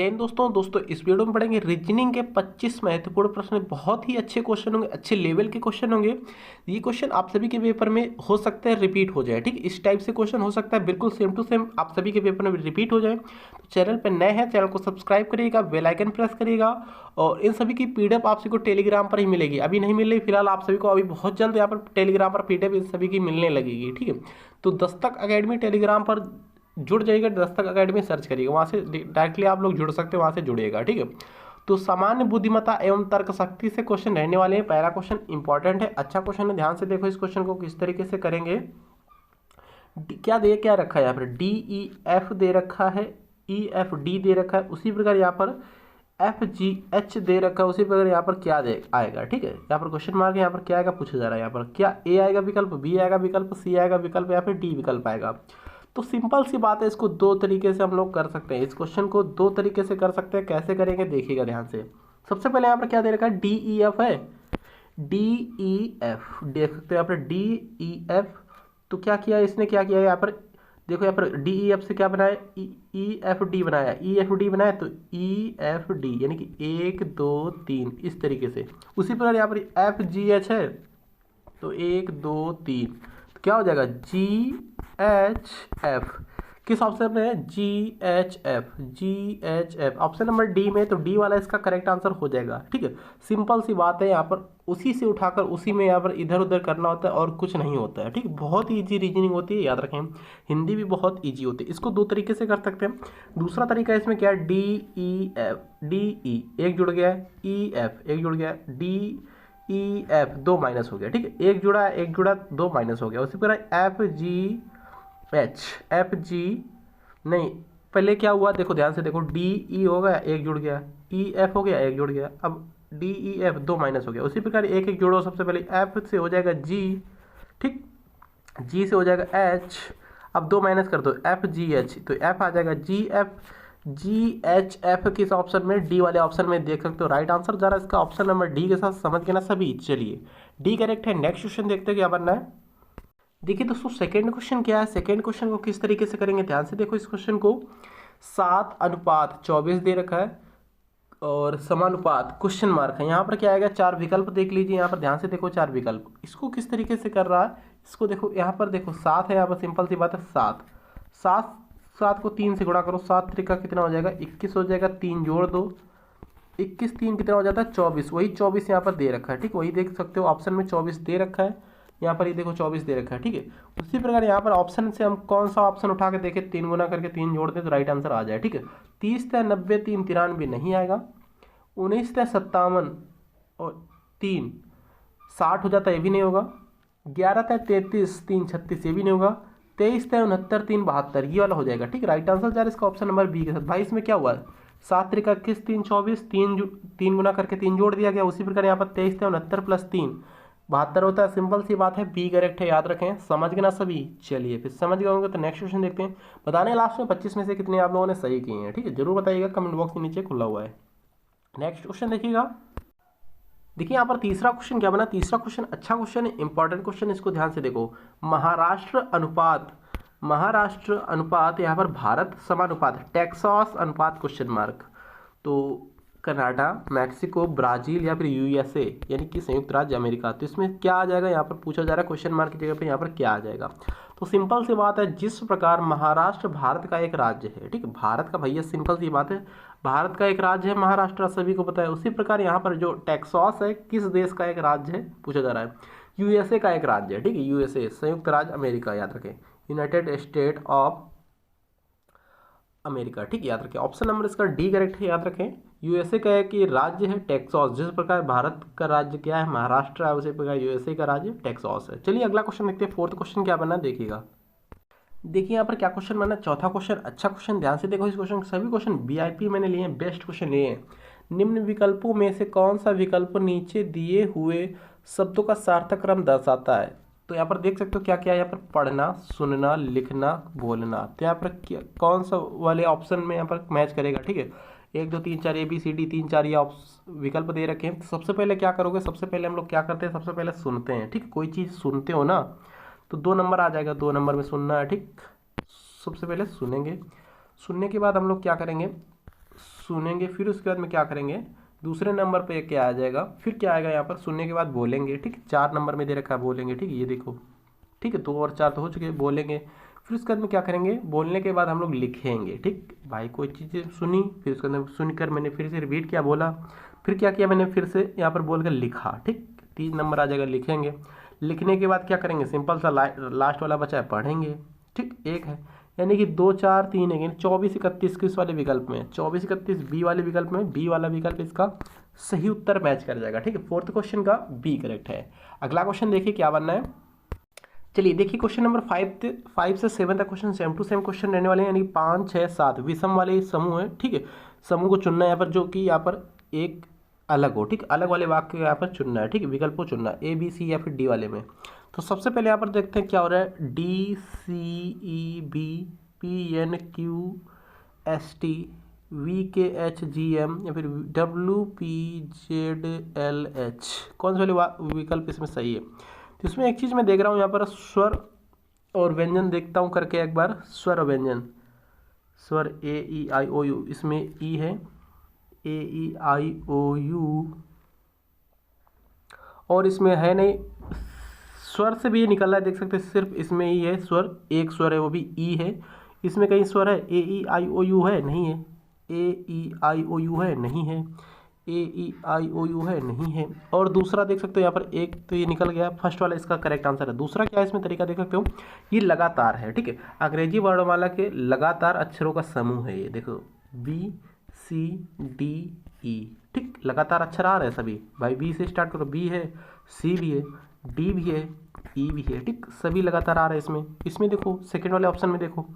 दोस्तों इस वीडियो में पढ़ेंगे रीजनिंग के 25 महत्वपूर्ण प्रश्न। बहुत ही अच्छे क्वेश्चन होंगे, अच्छे लेवल के क्वेश्चन होंगे। ये क्वेश्चन आप सभी के पेपर में हो सकता है रिपीट हो जाए। ठीक, इस टाइप से क्वेश्चन हो सकता है बिल्कुल सेम टू सेम आप सभी के पेपर में रिपीट हो जाए। तो चैनल पर नए हैं, चैनल को सब्सक्राइब करिएगा, बेल आइकन प्रेस करिएगा। और इन सभी की पीडीएफ आप सभी को टेलीग्राम पर ही मिलेगी, अभी नहीं मिल रही फिलहाल। आप सभी को अभी बहुत जल्द यहाँ पर टेलीग्राम पर पीडीएफ इन सभी की मिलने लगेगी। ठीक है, तो दस्तक अकेडमी टेलीग्राम पर जुड़ जाइएगा, दस्तक अकेडमी सर्च करिएगा, वहाँ से डायरेक्टली आप लोग जुड़ सकते हो, वहाँ से जुड़िएगा। ठीक है, तो सामान्य बुद्धिमत्ता एवं तर्क शक्ति से क्वेश्चन रहने वाले हैं। पहला क्वेश्चन इंपॉर्टेंट है, अच्छा क्वेश्चन है, ध्यान से देखो इस क्वेश्चन को किस तरीके से करेंगे। क्या रखा है यहाँ पर, डी ई एफ दे रखा है, ई एफ डी दे रखा है, उसी प्रकार यहाँ पर एफ जी एच दे रखा है, उसी प्रकार यहाँ पर क्या दे आएगा। ठीक है, यहाँ पर क्वेश्चन मार्क, यहाँ पर क्या आएगा पूछा जा रहा है, यहाँ पर क्या ए आएगा विकल्प, बी आएगा विकल्प, सी आएगा विकल्प, या फिर डी विकल्प आएगा। तो सिंपल सी बात है, इसको दो तरीके से हम लोग कर सकते हैं। इस क्वेश्चन को दो तरीके से कर सकते हैं, कैसे करेंगे देखिएगा ध्यान से। सबसे पहले यहाँ पर क्या दे रखा है, डी ई एफ है, डी ई एफ देख सकते हो यहाँ पर डी ई एफ। तो क्या किया इसने, क्या किया यहाँ पर देखो, यहाँ पर डी ई एफ से क्या बनाया, ई एफ डी बनाया, ई एफ डी बनाया, तो ई एफ डी यानी कि 1 2 3 इस तरीके से। उसी प्रकार यहाँ पर एफ जी एच है, तो 1 2 3, तो क्या हो जाएगा जी एच एफ। किस ऑप्शन में है, जी एच एफ, जी H F option number D में, तो डी वाला इसका करेक्ट आंसर हो जाएगा। ठीक है, सिंपल सी बात है, यहाँ पर उसी से उठाकर उसी में यहाँ पर इधर उधर करना होता है और कुछ नहीं होता है। ठीक, बहुत इजी रीजनिंग होती है, याद रखें। हिंदी भी बहुत इजी होती है, इसको दो तरीके से कर सकते हैं। दूसरा तरीका इसमें क्या है, D E F, D E एक जुड़ गया है, ई एफ एक जुड़ गया है, डी ई एफ दो माइनस हो गया। ठीक है, एक जुड़ा दो माइनस हो गया। उसी प्रकार F G H, F G नहीं, पहले क्या हुआ देखो ध्यान से देखो, डी ई हो गया एक जुड़ गया, ई एफ हो गया एक जुड़ गया, अब डी ई एफ दो माइनस हो गया। उसी प्रकार एक एक जोड़ो, सबसे पहले एफ से हो जाएगा जी, ठीक, जी से हो जाएगा एच, अब दो माइनस कर दो एफ जी एच, तो एफ आ जाएगा जी एफ, जी एच एफ किस ऑप्शन में, डी वाले ऑप्शन में देख सकते हो। राइट आंसर जा रहा है इसका ऑप्शन नंबर डी के साथ, समझ के ना सभी। चलिए डी करेक्ट है। नेक्स्ट क्वेश्चन देखते हैं क्या बनना है। देखिए दोस्तों सेकंड क्वेश्चन क्या है, सेकंड क्वेश्चन को किस तरीके से करेंगे ध्यान से देखो इस क्वेश्चन को। 7:24 दे रखा है और समानुपात क्वेश्चन मार्क है। यहाँ पर क्या आएगा, चार विकल्प देख लीजिए, यहाँ पर ध्यान से देखो चार विकल्प। इसको किस तरीके से कर रहा है, इसको देखो यहाँ पर देखो 7 है, यहाँ पर सिंपल सी बात है 7 7 7 को 3 से गुणा करो, 7 त्रिका कितना हो जाएगा 21 हो जाएगा, 3 जोड़ दो, 21 3 कितना हो जाता है 24, वही 24 यहाँ पर दे रखा है। ठीक, वही देख सकते हो ऑप्शन में 24 दे रखा है, यहाँ पर ये देखो 24 दे रखा है। ठीक है, उसी प्रकार यहाँ पर ऑप्शन से हम कौन सा ऑप्शन उठा के देखें, 3 गुना करके 3 जोड़ दें तो राइट आंसर आ जाए। ठीक है, 30 × 90 3 93 नहीं आएगा, 19 × 57 और 3 60 हो जाता है, ये भी नहीं होगा, 11 × 33 3 36 ये भी नहीं होगा, 23 × 69 3 72 ये वाला हो जाएगा। ठीक है, राइट आंसर जा रहा है इसका ऑप्शन नंबर बी के साथ। भाई इसमें क्या हुआ, 7 त्रिका 21 3 24, 3 गुना करके 3 जोड़ दिया गया। उसी प्रकार यहाँ पर 23 × 69 + 3 72 होता है। सिंपल सी बात है, बी करेक्ट है, याद रखें। समझ गए ना सभी। चलिए फिर समझ गए होंगे तो नेक्स्ट क्वेश्चन देखते हैं। बताने लास्ट में 25 में से कितने आप लोगों ने सही किए हैं। ठीक है, जरूर बताइएगा, कमेंट बॉक्स के नीचे खुला हुआ है। नेक्स्ट क्वेश्चन देखिएगा। देखिए यहाँ पर तीसरा क्वेश्चन क्या बना, तीसरा क्वेश्चन अच्छा क्वेश्चन है, इंपॉर्टेंट क्वेश्चन, इसको ध्यान से देखो। महाराष्ट्र अनुपात यहाँ पर भारत समानुपात, टेक्सास अनुपात क्वेश्चन मार्क। तो कनाडा, मैक्सिको, ब्राजील या फिर यूएसए यानी कि संयुक्त राज्य अमेरिका, तो इसमें क्या आ जाएगा, यहाँ पर पूछा जा रहा है क्वेश्चन मार्क की जगह पे यहाँ पर क्या आ जाएगा। तो सिंपल सी बात है, जिस प्रकार महाराष्ट्र भारत का एक राज्य है, ठीक है, भारत का भैया सिंपल सी बात है, भारत का एक राज्य है महाराष्ट्र, सभी को पता है। उसी प्रकार यहाँ पर जो टेक्सास है किस देश का एक राज्य है पूछा जा रहा है, यूएसए का एक राज्य है। ठीक है, यूएसए संयुक्त राज्य अमेरिका, याद रखें, यूनाइटेड स्टेट ऑफ अमेरिका। ठीक, याद रखें, ऑप्शन नंबर इसका डी करेक्ट है, याद रखें। यूएसए का एक राज्य है टेक्सास, जिस प्रकार भारत का राज्य क्या है महाराष्ट्र है, उसी प्रकार यूएसए का राज्य टेक्सास है। चलिए अगला क्वेश्चन देखते हैं, फोर्थ क्वेश्चन क्या बना देखिएगा। देखिए यहाँ पर क्या क्वेश्चन बना, चौथा क्वेश्चन अच्छा क्वेश्चन, ध्यान से देखो इस क्वेश्चन, सभी क्वेश्चन वीआईपी मैंने लिए हैं, बेस्ट क्वेश्चन लिए हैं। निम्न विकल्पों में से कौन सा विकल्प नीचे दिए हुए शब्दों का सार्थक क्रम दर्शाता है। तो यहाँ पर देख सकते हो क्या क्या है, यहाँ पर पढ़ना, सुनना, लिखना, बोलना। तो यहाँ पर कौन सा वाले ऑप्शन में यहाँ पर मैच करेगा। ठीक है, 1 2 3 4 ABCD 3 4 ये विकल्प दे रखे हैं। तो सबसे पहले क्या करोगे, सबसे पहले हम लोग क्या करते हैं, सबसे पहले सुनते हैं। ठीक, कोई चीज़ सुनते हो ना तो 2 नंबर आ जाएगा, 2 नंबर में सुनना है। ठीक, सबसे पहले सुनेंगे, सुनने के बाद हम लोग क्या करेंगे, सुनेंगे, फिर उसके बाद में क्या करेंगे, दूसरे नंबर पे क्या आ जाएगा, फिर क्या आएगा यहाँ पर, सुनने के बाद बोलेंगे, ठीक है। 4 नंबर में दे रखा है बोलेंगे, ठीक है, ये देखो, ठीक है, 2 और 4 तो हो चुके, बोलेंगे। फिर उसके बाद में क्या करेंगे, बोलने के बाद हम लोग लिखेंगे, ठीक भाई। कोई चीज़ सुनी, फिर उसके अंदर सुनकर मैंने फिर से रिपीट किया, बोला, फिर क्या किया मैंने, फिर से यहाँ पर बोल कर लिखा, ठीक। 3 नंबर आ जाएगा, लिखेंगे। लिखने के बाद क्या करेंगे, सिंपल सा लास्ट वाला बचा है, पढ़ेंगे, ठीक। एक है, यानी कि 2 4 3 है, 24 31 किस वाले विकल्प में, 24 31 बी वाले विकल्प में, बी वाला विकल्प इसका सही उत्तर मैच कर जाएगा, ठीक है। 4th क्वेश्चन का बी करेक्ट है। अगला क्वेश्चन देखिए क्या बनना है। चलिए देखिए क्वेश्चन नंबर 5 से 7 तक question same to same question रहने वाले हैं, यानी 5 6 7 विषम वाले समूह है, ठीक है। समूह को चुनना है यहाँ पर, जो कि यहाँ पर एक अलग हो, ठीक, अलग वाले वाक्य यहाँ पर चुनना है, ठीक है, विकल्प को चुनना है, ए बी सी या फिर डी वाले में। तो सबसे पहले यहाँ पर देखते हैं क्या हो रहा है, D C E B P N Q S T V K H G M या फिर W P Z L H, कौन से वाले विकल्प इसमें सही है। तो इसमें एक चीज़ मैं देख रहा हूँ यहाँ पर, स्वर और व्यंजन देखता हूँ करके एक बार, स्वर और व्यंजन, स्वर ए ई आई ओ यू, इसमें ई है, ए ई आई ओ यू, और इसमें है नहीं, स्वर से भी ये निकल रहा है, देख सकते हैं, सिर्फ इसमें ही है स्वर, एक स्वर है वो भी ई है। इसमें कहीं स्वर है, ए ई आई ओ यू है, नहीं है, ए ई आई ओ यू है, नहीं है, ए ई आई ओ यू है, नहीं है। और दूसरा देख सकते हो यहाँ पर, एक तो ये निकल गया, फर्स्ट वाला इसका करेक्ट आंसर है। दूसरा क्या है इसमें तरीका देख सकते हो, ये लगातार है, ठीक है, अंग्रेजी वर्णमाला के लगातार अक्षरों का समूह है ये, देखो बी सी डी ई, ठीक, लगातार अक्षर आ रहे हैं सभी भाई, बी से स्टार्ट करो, बी है, सी भी है, डी भी है, ई भी है, ठीक, सभी लगातार आ रहे हैं इसमें। इसमें देखो सेकंड वाले ऑप्शन में देखो,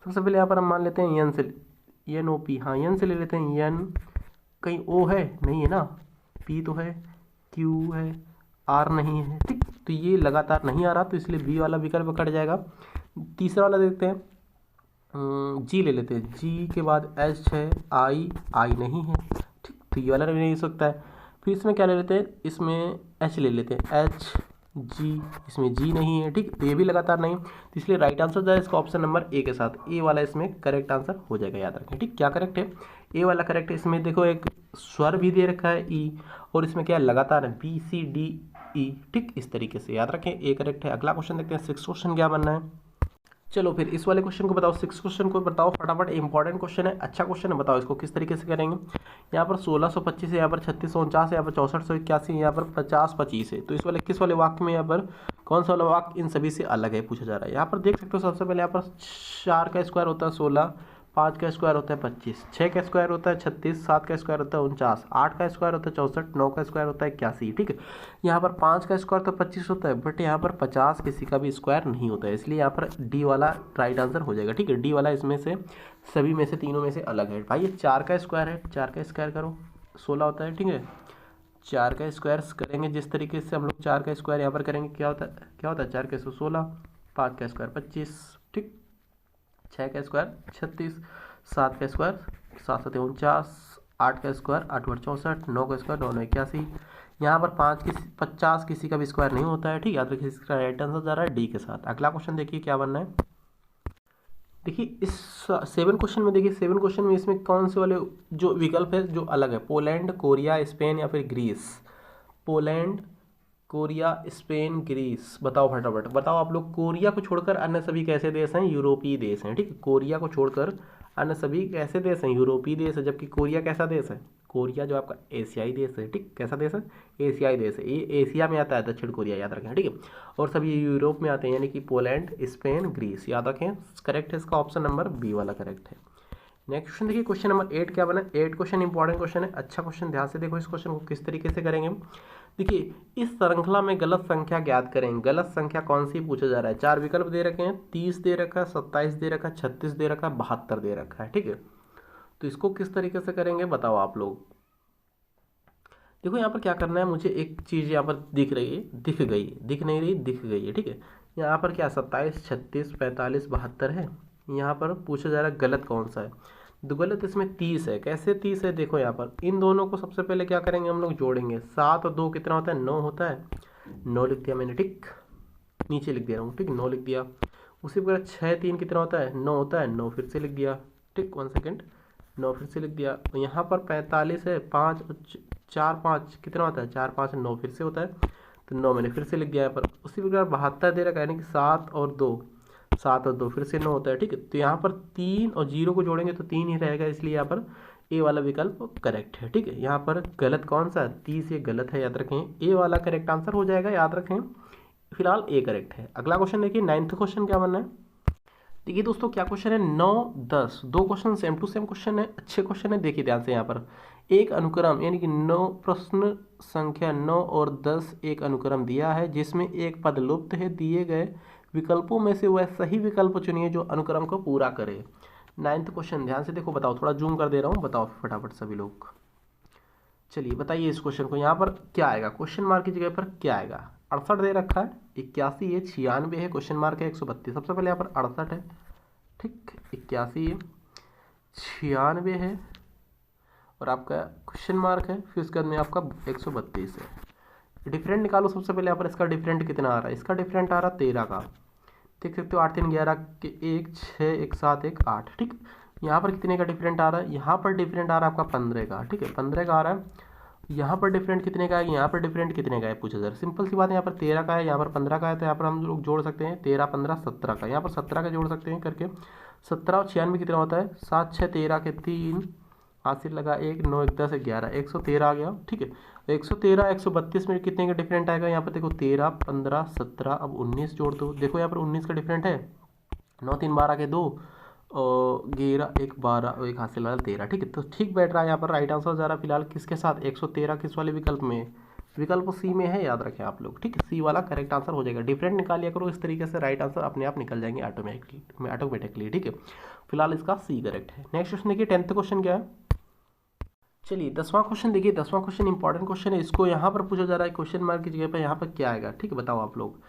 सबसे पहले यहाँ पर हम मान लेते हैं एन से, एन ओ पी, हाँ एन से ले लेते हैं, एन, कहीं ओ है, नहीं है ना, पी तो है, क्यू है, आर नहीं है, ठीक, तो ये लगातार नहीं आ रहा, तो इसलिए बी वाला विकल्प कट जाएगा। तीसरा वाला देखते हैं, जी ले लेते हैं, जी के बाद एच है, आई, आई नहीं है, ठीक, तो ये वाला नहीं हो सकता है। फिर इसमें क्या ले लेते हैं, इसमें एच ले लेते हैं, एच जी, इसमें जी नहीं है, ठीक, तो ये भी लगातार नहीं, तो इसलिए राइट आंसर जो है इसका ऑप्शन नंबर ए के साथ, ए वाला इसमें करेक्ट आंसर हो जाएगा, याद रखें, ठीक। क्या करेक्ट है, ए वाला करेक्ट है। इसमें देखो एक स्वर भी दे रखा है ई, और इसमें क्या है, लगातार है, बी सी डी ई, ठीक, इस तरीके से याद रखें, ए करेक्ट है। अगला क्वेश्चन देखते हैं, 6 क्वेश्चन क्या बनना है। चलो फिर इस वाले क्वेश्चन को बताओ, 6 क्वेश्चन को बताओ फटाफट, इंपॉर्टेंट क्वेश्चन है, अच्छा क्वेश्चन है, बताओ इसको किस तरीके से करेंगे। यहाँ पर 1625 है, यहाँ पर 3649 है, यहाँ पर 6481, यहाँ पर 5025 है, तो इस वाले किस वाले वाक्य में, यहाँ पर कौन सा वाला वाक्य इन सभी से अलग है पूछा जा रहा है। यहाँ पर देख सकते हो, सबसे पहले यहाँ पर 4 का स्क्वायर होता है 16, 5 का स्क्वायर होता है 25, 6 का स्क्वायर होता है 36, 7 का स्क्वायर होता है 49, 8 का स्क्वायर होता है 64, 9 का स्क्वायर होता है 81, ठीक है। यहाँ पर 5 का स्क्वायर तो 25 होता है, बट यहाँ पर 50 किसी का भी स्क्वायर नहीं होता है, इसलिए यहाँ पर डी वाला राइट आंसर हो जाएगा, ठीक है। डी वाला इसमें से सभी में से, तीनों में से अलग है भाई। ये 4 का स्क्वायर है, 4 का स्क्वायर करो 16 होता है, ठीक है। 4 का स्क्वायर करेंगे जिस तरीके से हम लोग 4 का स्क्वायर यहाँ पर करेंगे, क्या होता है 4 का 16, 5 का स्क्वायर 25, ठीक, 6 का स्क्वायर 36, 7 का स्क्वायर 7 7 49, 8 का स्क्वायर 8 8 64, 9 का स्क्वायर 9 9 81। यहाँ पर 50 किसी का भी स्क्वायर नहीं होता है, ठीक, याद रखिए, इसका राइट आंसर जा रहा है डी के साथ। अगला क्वेश्चन देखिए क्या बनना है। देखिए इस 7 क्वेश्चन में, देखिए 7 क्वेश्चन में इसमें कौन से वाले जो विकल्प है जो अलग है, पोलैंड, कोरिया, स्पेन या फिर Greece. Poland, Korea, Spain, Greece, बताओ फटाफट बताओ आप लोग। कोरिया को छोड़कर अन्य सभी कैसे देश हैं, यूरोपीय देश हैं, ठीक है। कोरिया को छोड़कर अन्य सभी कैसे देश हैं, यूरोपीय देश है, जबकि कोरिया कैसा देश है, कोरिया जो आपका एशियाई देश है, ठीक, कैसा देश है, एशियाई देश है, ये एशिया में आता है दक्षिण कोरिया, याद रखें, ठीक है। और सभी यूरोप में आते हैं, यानी कि पोलैंड, स्पेन, ग्रीस, याद रखें, करेक्ट है इसका ऑप्शन नंबर बी वाला करेक्ट है। नेक्स्ट क्वेश्चन देखिए, क्वेश्चन नंबर 8 क्या बना। 8 क्वेश्चन इंपॉर्टेंट क्वेश्चन है, अच्छा क्वेश्चन, ध्यान से देखो इस क्वेश्चन को किस तरीके से करेंगे। देखिए इस श्रृंखला में गलत संख्या ज्ञात करें, गलत संख्या कौन सी पूछा जा रहा है। 4 विकल्प दे रखे हैं, 30 दे रखा है, 27 दे रखा है, 36 दे रखा है, 72 दे रखा है, ठीक है। तो इसको किस तरीके से करेंगे बताओ आप लोग। देखो यहाँ पर क्या करना है, मुझे एक चीज़ यहाँ पर दिख रही है, दिख गई, दिख नहीं रही, दिख गई है, ठीक है। यहाँ पर क्या 27, 36, 45, 72 है। यहाँ पर पूछा जा रहा है गलत कौन सा है, तो गलत इसमें 30 है। कैसे 30 है, देखो यहाँ पर इन दोनों को सबसे पहले क्या करेंगे, हम लोग जोड़ेंगे। 7 और 2 कितना होता है, 9 होता है, 9 लिख दिया मैंने, ठीक, नीचे लिख दे रहा हूँ, ठीक, 9 लिख दिया। उसी प्रकार 6 3 कितना होता है, 9 होता है, 9 फिर से लिख दिया, ठीक, 1 सेकेंड, 9 फिर से लिख दिया। तो यहाँ पर 45 है, 5 4 5 कितना होता है, 4 5 9 फिर से होता है, तो 9 मैंने फिर से लिख दिया यहाँ पर। उसी प्रकार 72 दे रखा है, यानी कि 7 और 2, 7 और 2 फिर से 9 होता है, ठीक है। तो यहाँ पर 3 और 0 को जोड़ेंगे तो 3 ही रहेगा, इसलिए यहाँ पर ए वाला विकल्प करेक्ट है, ठीक है। यहाँ पर गलत कौन सा है, 30 ये गलत है, याद रखें। ए वाला करेक्ट आंसर हो जाएगा, याद रखें। फिलहाल ए करेक्ट है। अगला क्वेश्चन देखिए, 9th क्वेश्चन क्या बनना है। देखिए दोस्तों क्या क्वेश्चन है, 9 10 दो question same to same question है, अच्छे क्वेश्चन है। देखिए ध्यान से, यहाँ पर एक अनुक्रम यानी कि 9 प्रश्न संख्या 9 और 10 एक अनुक्रम दिया है जिसमें एक पद लुप्त है। दिए गए विकल्पों में से वह सही विकल्प चुनिए जो अनुक्रम को पूरा करे। 9th क्वेश्चन ध्यान से देखो, बताओ, थोड़ा जूम कर दे रहा हूँ, बताओ फटाफट सभी लोग। चलिए बताइए इस क्वेश्चन को, यहाँ पर क्या आएगा, क्वेश्चन मार्क की जगह पर क्या आएगा। 68 दे रखा है, 81 है, 96 है, क्वेश्चन मार्क है 132। सबसे पहले यहाँ पर 68 है, ठीक, 81 है, 96 है और आपका क्वेश्चन मार्क है, फिर उसके बाद में आपका 132 है। डिफरेंट निकालो सबसे पहले। यहाँ पर इसका डिफरेंट कितना आ रहा है, इसका डिफरेंट आ रहा है 13 का, देख सकते हो। 8 3 11 के 1 6 1 7 1 8, ठीक। यहाँ पर कितने का डिफरेंट आ रहा है, यहाँ पर डिफरेंट आ रहा है आपका 15 का, ठीक है, 15 का आ रहा है। यहाँ पर डिफरेंट कितने का है, यहाँ पर डिफरेंट कितने का है, पूछा सर। सिंपल सी बात है, यहाँ पर 13 का है, यहाँ पर 15 का है, तो यहाँ पर हम लोग जोड़ सकते हैं 13 15 17 का, यहाँ पर 17 का जोड़ सकते हैं करके। 17 और 96 कितना होता है, 7 6 13 के 3, हासिल लगा 1 9 1 10 11 113 आ गया, ठीक है। 113 132 में कितने का डिफरेंट आएगा, यहाँ पर देखो 13 15 17, अब 19 जोड़ दो, देखो यहाँ पर 19 का डिफरेंट है। 9 3 12 के 2 और 11 1 12 और एक हासिल वाला 13, ठीक है। तो ठीक बैठ रहा है यहाँ पर, राइट आंसर जा रहा है फिलहाल किसके साथ, 113 किस वाले विकल्प में, विकल्प सी में है, याद रखें आप लोग, ठीक है। सी वाला करेक्ट आंसर हो जाएगा। डिफरेंट निकालिया करो, इस तरीके से राइट आंसर अपने आप निकल जाएंगे ऑटोमेटिकली, ठीक है। फिलहाल इसका सी करेक्ट है। नेक्स्ट क्वेश्चन देखिए, 10th क्वेश्चन क्या है। चलिए 10वां क्वेश्चन देखिए, 10वां क्वेश्चन इंपॉर्टेंट क्वेश्चन है। इसको यहाँ पर पूछा जा रहा है, क्वेश्चन मार्क की जगह पर यहाँ पर क्या आएगा, ठीक है, बताओ आप लोग।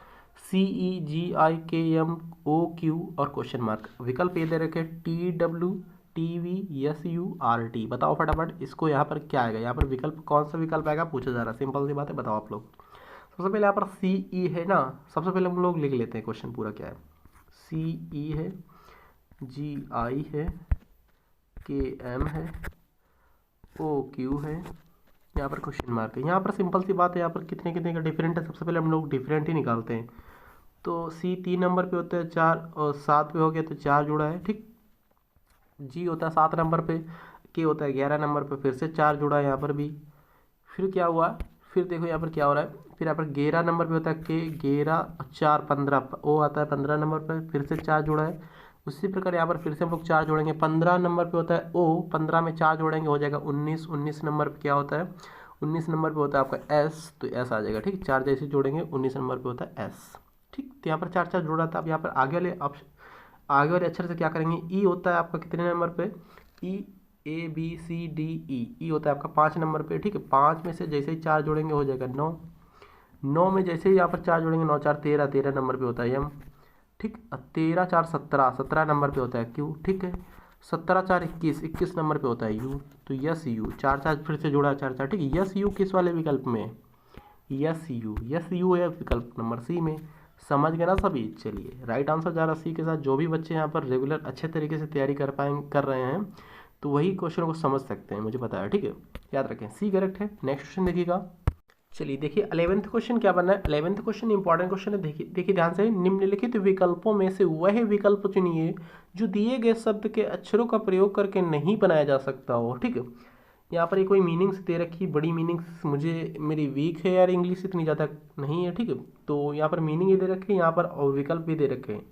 CEGIKMOQ और क्वेश्चन मार्क, विकल्प ये दे रखे TWTVSURT, बताओ फटाफट इसको यहाँ पर क्या आएगा, यहाँ पर विकल्प कौन सा विकल्प आएगा पूछा जा रहा है। सिंपल सी बात है, बताओ आप लोग। सबसे पहले यहाँ पर CE है ना, सबसे पहले हम लोग लिख लेते हैं क्वेश्चन पूरा क्या है। CE है, GI है, KM है, OQ है, यहाँ पर क्वेश्चन मार्क है। यहाँ पर सिंपल सी बात है, यहाँ पर कितने कितने का डिफरेंट है, सबसे पहले हम लोग डिफरेंट ही निकालते हैं। तो सी 3 नंबर पे होता है 4 और 7 पे हो गया तो 4 जुड़ा है, ठीक। जी होता है 7 नंबर पे, के होता है 11 नंबर पे, फिर से 4 जुड़ा है यहाँ पर भी। फिर क्या हुआ, फिर देखो यहाँ पर क्या हो रहा है, फिर यहाँ पर 11 नंबर पे होता है के, 11 और 4 15, ओ आता है 15 नंबर पर, फिर से 4 जुड़ा है। उसी प्रकार यहाँ पर फिर से हम लोग 4 जोड़ेंगे, 15 नंबर पे होता है ओ, 15 में 4 जोड़ेंगे हो जाएगा 19, 19 नंबर पे क्या होता है, 19 नंबर पे होता है आपका एस, तो एस आ जाएगा, ठीक। 4 जैसे जोड़ेंगे 19 नंबर पे होता है एस, ठीक। तो यहाँ पर 4 4 जोड़ा था। अब यहाँ पर आगे वाले अक्षर से क्या करेंगे, ई होता है आपका कितने नंबर पे, ई ABCDE, ई होता है आपका 5 नंबर पे, ठीक है। 5 में से जैसे ही 4 जोड़ेंगे हो जाएगा 9, 9 में जैसे ही यहाँ पर 4 जोड़ेंगे 9 4 13, 13 नंबर पे होता है एम, ठीक। 13 4 17, 17 नंबर पे होता है क्यू, ठीक है। 17 4 21, 21 नंबर पे होता है यू, तो यस यू, 4 4 फिर से जोड़ा 4 4, ठीक। यस यू किस वाले विकल्प में, यस यू है विकल्प नंबर सी में। समझ गए ना सभी। चलिए राइट आंसर जा रहा सी के साथ। जो भी बच्चे यहाँ पर रेगुलर अच्छे तरीके से तैयारी कर रहे हैं तो वही क्वेश्चन को समझ सकते हैं, मुझे पता है, ठीक है। याद रखें सी करेक्ट है। नेक्स्ट क्वेश्चन देखिएगा। चलिए देखिए 11th क्वेश्चन क्या बनना है। 11th क्वेश्चन इंपॉर्टेंट क्वेश्चन है, देखिए ध्यान से। निम्नलिखित विकल्पों में से वह विकल्प चुनिए जो दिए गए शब्द के अक्षरों का प्रयोग करके नहीं बनाया जा सकता हो, ठीक है। यहाँ पर ये कोई मीनिंग्स दे रखी, बड़ी मीनिंग्स मुझे मेरी वीक है यार, इंग्लिश इतनी ज़्यादा नहीं है, ठीक है। तो यहाँ पर मीनिंग ये दे रखे हैं, यहाँ पर और विकल्प भी दे रखे हैं।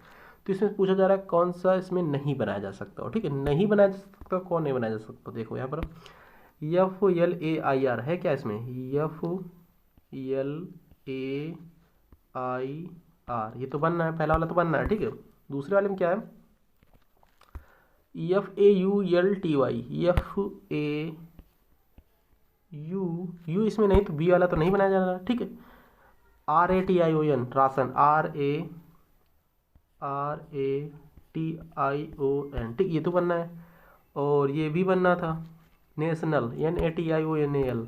तो इसमें पूछा जा रहा है कौन सा इसमें नहीं बनाया जा सकता हो, ठीक है। नहीं बनाया जा सकता, कौन नहीं बनाया जा सकता, देखो यहाँ पर FLAIR है क्या इसमें, FLAIR, ये तो बनना है, पहला वाला तो बनना है, ठीक है। दूसरे वाले में क्या है, FAULTY, यू इसमें नहीं, तो बी वाला तो नहीं बनाया जा रहा, ठीक है। RATION, राशन, RATION, ठीक, ये तो बनना है। और ये भी बनना था, नेशनल, NATIONAL,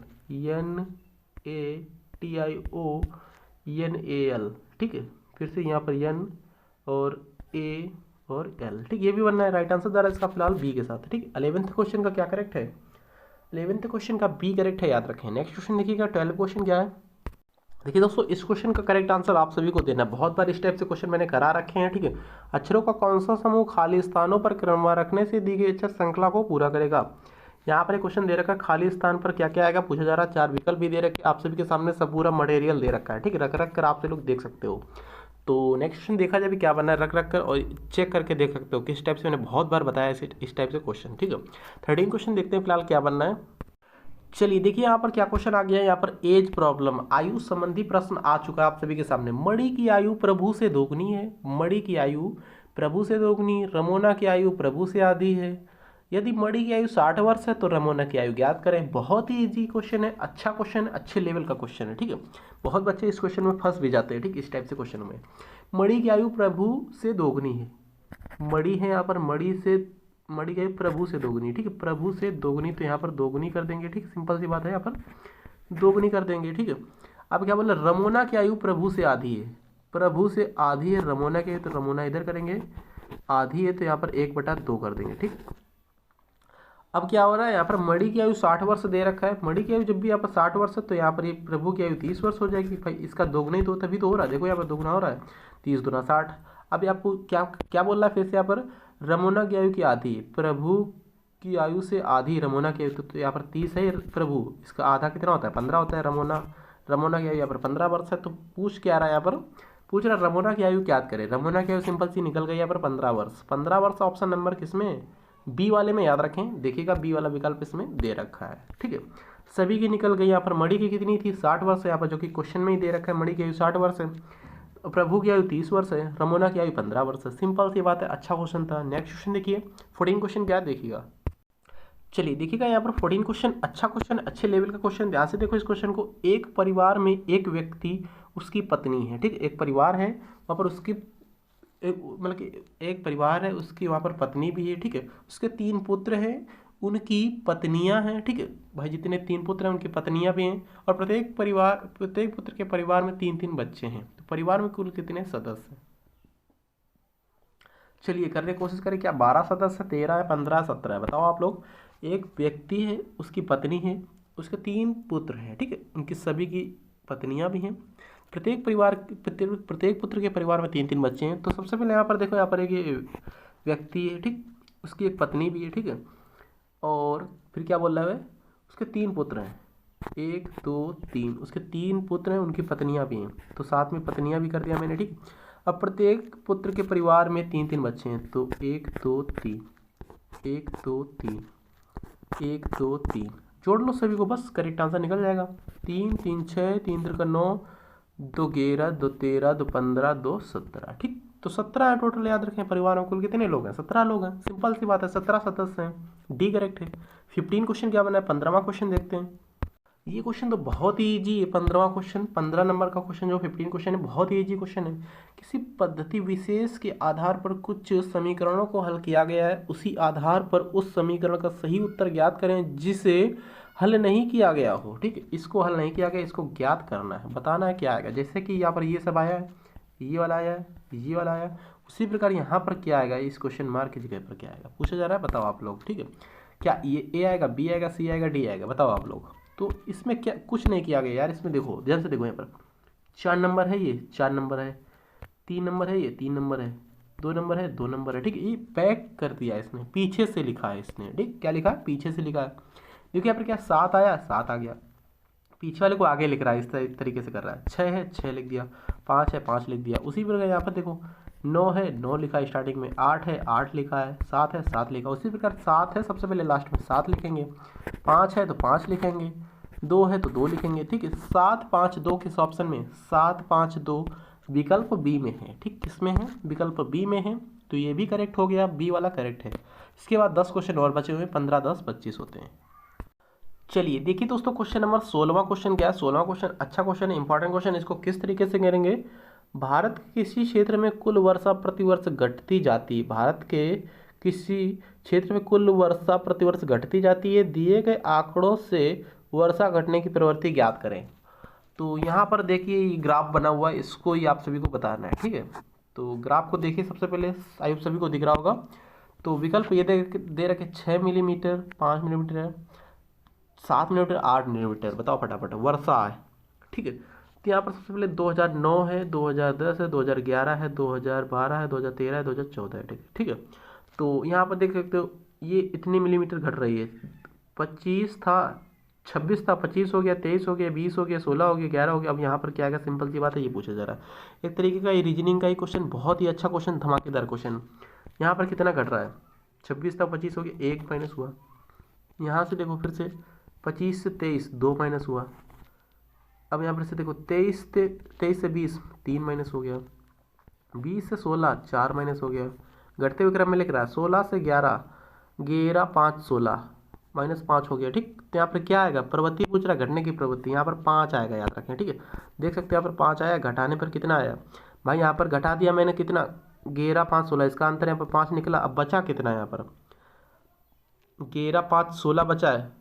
NATIONAL, ठीक है। फिर से यहाँ पर N और A और एल, ठीक, ये भी बनना है। राइट आंसर द्वारा इसका फिलहाल बी के साथ, ठीक। 11th क्वेश्चन का क्या करेक्ट है? 11th क्वेश्चन का बी करेक्ट है, याद रखें। नेक्स्ट क्वेश्चन देखिएगा, 12 क्वेश्चन क्या है। देखिए दोस्तों, इस क्वेश्चन का करेक्ट आंसर आप सभी को देना है। बहुत बार इस टाइप से क्वेश्चन मैंने करा रखे हैं, ठीक है। अक्षरों का कौन सा समूह खाली स्थानों पर क्रमवार रखने से दी गई अक्षर श्रृंखला को पूरा करेगा? यहाँ पर एक क्वेश्चन दे रखा है, खाली स्थान पर क्या क्या आएगा पूछा जा रहा है। 4 विकल्प भी दे रखे आप सभी के सामने, सब पूरा मटेरियल दे रखा है, ठीक है। रख रख कर आप से लोग देख सकते हो। तो नेक्स्ट क्वेश्चन देखा जाए क्या बनना है, रख रख कर और चेक करके देख सकते हो किस टाइप से। मैंने बहुत बार बताया इस टाइप से क्वेश्चन, ठीक है। 13 क्वेश्चन देखते हैं फिलहाल क्या बनना है। चलिए देखिए यहाँ पर क्या क्वेश्चन आ गया है। यहाँ पर एज प्रॉब्लम, आयु संबंधी प्रश्न आ चुका है आप सभी के सामने। मणि की आयु प्रभु से दोगुनी है, मणि की आयु प्रभु से दोगुनी। रमोना की आयु प्रभु से आधी है। यदि मणि की आयु 60 वर्ष है तो रमोना की आयु ज्ञात करें। बहुत ही इजी क्वेश्चन है, अच्छा क्वेश्चन है, अच्छे लेवल का क्वेश्चन है, ठीक है। बहुत बच्चे इस क्वेश्चन में फंस भी जाते हैं, ठीक, इस टाइप से क्वेश्चन में। मणि की आयु प्रभु से दोगुनी है, मणि है यहाँ पर, मणि की आयु प्रभु से दोगुनी, ठीक है। प्रभु से दोगुनी तो यहाँ पर दोगुनी कर देंगे, ठीक, सिंपल सी बात है, यहाँ पर दोगुनी कर देंगे, ठीक है। अब क्या बोला, रमोना की आयु प्रभु से आधी है, प्रभु से आधी है रमोना की, तो रमोना इधर करेंगे, आधी है तो यहाँ पर 1/2 कर देंगे, ठीक। अब क्या हो रहा है, यहाँ पर मणि की आयु 60 वर्ष दे रखा है। मणि की आयु जब भी यहाँ पर 60 वर्ष है तो यहाँ पर ये प्रभु की आयु 30 वर्ष हो जाएगी। भाई इसका दोगुना ही तो तभी तो हो रहा है, देखो यहाँ पर दोगुना हो रहा है, 30 दूना 60। अब आपको क्या क्या बोल रहा है फिर से, यहाँ पर रमोना की आयु की आधी, प्रभु की आयु से आधी रमोना की आयु, तो यहाँ पर 30 है प्रभु, इसका आधा कितना होता है, 15 होता है। रमोना की आयु यहाँ पर 15 वर्ष है। तो पूछ क्या रहा है यहाँ पर, पूछ रहा रमोना की आयु क्या करें। रमोना की आयु सिंपल सी निकल गई यहाँ पर 15 वर्ष। 15 वर्ष ऑप्शन नंबर किसमें, बी वाले में, याद रखें, देखिएगा बी वाला विकल्प इसमें दे रखा है, ठीक है। सभी की निकल गई। यहाँ पर मणि की कितनी थी, 60 वर्ष है यहाँ पर, जो कि क्वेश्चन में ही दे रखा है। मणि की आयु 60 वर्ष है, प्रभु की आयु 30 वर्ष है, रमोना की आयु 15 वर्ष है। सिंपल सी बात है, अच्छा क्वेश्चन था। नेक्स्ट क्वेश्चन देखिए, 14 क्वेश्चन क्या देखिएगा। चलिए देखिएगा यहाँ पर 14 क्वेश्चन, अच्छा क्वेश्चन, अच्छे लेवल का क्वेश्चन। ध्यान से देखो इस क्वेश्चन को। एक परिवार में एक व्यक्ति, उसकी पत्नी है, ठीक, एक परिवार है वहाँ पर, उसकी मतलब कि एक परिवार है, उसकी वहाँ पर पत्नी भी है, ठीक है। उसके 3 पुत्र हैं, उनकी पत्नियां हैं, ठीक है। भाई जितने 3 पुत्र हैं उनकी पत्नियां भी हैं, और प्रत्येक पुत्र के परिवार में 3-3 बच्चे हैं। तो परिवार में कुल कितने सदस्य हैं? चलिए करने की कोशिश करें, क्या 12 सदस्य, 13 है, 15, 17 है, बताओ आप लोग। एक व्यक्ति है, उसकी पत्नी है, उसके 3 पुत्र हैं, ठीक है, उनकी सभी की पत्नियां भी हैं। प्रत्येक पुत्र के परिवार में 3-3 बच्चे हैं। तो सबसे पहले यहाँ पर देखो, यहाँ पर एक व्यक्ति है, ठीक, उसकी एक पत्नी भी है, ठीक है। और फिर क्या बोल रहा है, उसके 3 पुत्र हैं, 1 2 3, उसके 3 पुत्र हैं, उनकी पत्नियां भी हैं, तो साथ में पत्नियां भी कर दिया मैंने, ठीक। अब प्रत्येक पुत्र के परिवार में 3-3 बच्चे हैं, तो 1 2 3, 1 2 3, 1 2 3, जोड़ लो सभी को, बस करेक्ट आंसर निकल जाएगा। 3 3 6, 3 3 9, 2 11, 2 13, 2 15, 2 17, ठीक। तो 17 है टोटल, याद रखें। परिवार में कुल कितने लोग हैं, 17 लोग हैं। सिंपल सी बात है, 17 सदस्य हैं, डी करेक्ट है। 15 क्वेश्चन क्या बना है, 15वां क्वेश्चन देखते हैं। ये क्वेश्चन तो बहुत ही ईजी है, 15वां क्वेश्चन, 15 नंबर का क्वेश्चन जो 15 क्वेश्चन है, बहुत ही ईजी क्वेश्चन है। किसी पद्धति विशेष के आधार पर कुछ समीकरणों को हल किया गया है, उसी आधार पर उस समीकरण का सही उत्तर ज्ञात करें जिसे हल नहीं किया गया हो, ठीक है। इसको हल नहीं किया गया, इसको ज्ञात करना है, बताना है क्या आएगा। जैसे कि यहाँ पर ये सब आया है, ये वाला आया है, ये वाला आया, उसी प्रकार यहाँ पर क्या आएगा, इस क्वेश्चन मार्क की जगह पर क्या आएगा पूछा जा रहा है, बताओ आप लोग, ठीक है। क्या ये ए आएगा, बी आएगा, सी आएगा, डी आएगा, बताओ आप लोग। तो इसमें क्या कुछ नहीं किया गया यार, इसमें देखो ध्यान से देखो, यहाँ पर 4 नंबर है, ये 4 नंबर है, 3 नंबर है, ये 3 नंबर है, 2 नंबर है, 2 नंबर है, ठीक है। ये पैक कर दिया इसने, पीछे से लिखा है इसने, ठीक, क्या लिखा है, पीछे से लिखा है। देखिए यहाँ पर क्या 7 आया, 7 आ गया, पीछे वाले को आगे लिख रहा है, इस तरीके से कर रहा है। 6 है, 6 लिख दिया, 5 है, 5 लिख दिया। उसी प्रकार यहाँ पर देखो 9 है, 9 लिखा है स्टार्टिंग में, 8 है, 8 लिखा है, 7 है, 7 लिखा। उसी प्रकार 7 है, सबसे पहले लास्ट में 7 लिखेंगे, 5 है तो 5 लिखेंगे, 2 है तो 2 लिखेंगे, ठीक है। 7 5 2 किस ऑप्शन में, 7 5 2 विकल्प बी में है, ठीक, किसमें है, विकल्प बी में है। तो ये भी करेक्ट हो गया, बी वाला करेक्ट है। इसके बाद 10 क्वेश्चन और बचे हुए, 15 10 25 होते हैं। चलिए देखिए दोस्तों, क्वेश्चन नंबर 16वां क्वेश्चन क्या है। 16वां क्वेश्चन अच्छा क्वेश्चन है, इंपॉर्टेंट क्वेश्चन। इसको किस तरीके से करेंगे, भारत के किसी क्षेत्र में कुल वर्षा प्रतिवर्ष घटती जाती है, भारत के किसी क्षेत्र में कुल वर्षा प्रतिवर्ष घटती जाती है, दिए गए आंकड़ों से वर्षा घटने की प्रवृत्ति ज्ञात करें। तो यहाँ पर देखिए ये ग्राफ बना हुआ है, इसको ही आप सभी को बताना है, ठीक है। तो ग्राफ को देखिए सबसे पहले, आयुब सभी को दिख रहा होगा। तो विकल्प ये दे रखे 6 मिलीमीटर, 5 मिलीमीटर, 7 मिलीमीटर, 8 मिलीमीटर। बताओ फटाफट, वर्षा है, ठीक है। तो यहाँ पर सबसे पहले 2009 है, 2010 है, 2011 है, 2012 है, 2013 है, 2014 है, ठीक है। तो यहाँ पर देख सकते हो ये इतनी मिलीमीटर घट रही है। 25 था, 26 था, 25 हो गया, 23 हो गया, 20 हो गया, 16 हो गया, 11 हो गया। अब यहाँ पर क्या आएगा, सिंपल सी बात है, ये पूछा जा रहा है एक तरीके का ये रीजनिंग का ही क्वेश्चन, बहुत ही अच्छा क्वेश्चन, धमाकेदार क्वेश्चन। यहाँ पर कितना घट रहा है, 26 था, 25 हो गया, 1 माइनस हुआ। यहाँ से देखो फिर से 25 से 23 2 माइनस हुआ। अब यहाँ पर से देखो 23 से 20 3 माइनस हो गया। 20 से 16 4 माइनस हो गया। घटते हुए क्रम में लिख रहा है 16 से 11, 11 5 16 -5 हो गया, ठीक। तो यहाँ पर क्या आएगा, प्रवृत्ति पूछ रहा है, घटने की प्रवृत्ति, यहाँ पर 5 आएगा, याद रखें, ठीक है। देख सकते हैं यहाँ पर 5 आया, घटाने पर कितना आया भाई, यहाँ पर घटा दिया मैंने कितना, 11 5 16, इसका अंतर यहाँ पर 5 निकला। अब बचा कितना यहाँ पर, 11 5 16 बचा है।